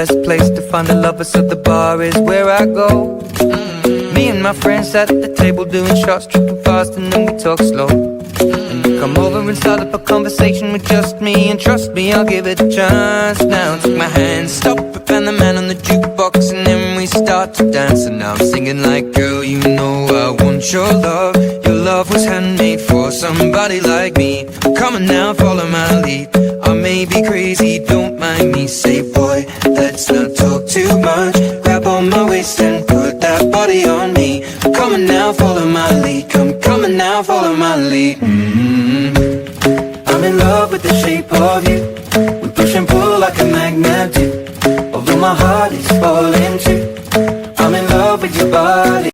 best place to find a lover, so the bar is where I go. Me and my friends at the table doing shots, tripping fast, and then we talk slow. And you come over and start up a conversation with just me, and trust me, I'll give it a chance. Now take my hand, stop it, and the man on the jukebox, and then we start to dance. And now I'm singing like, girl, you know I want your love. Your love was handmade for somebody like me. Come on now, follow my lead. I may be crazy, don't mind me. Say, boy, let's not talk too much. Grab on my waist and put that body on me. Come on now, follow my lead. Come on now, follow my lead. I'm in love with the shape of you. We push and pull like a magnet do. Although my heart is falling too, I'm in love with your body.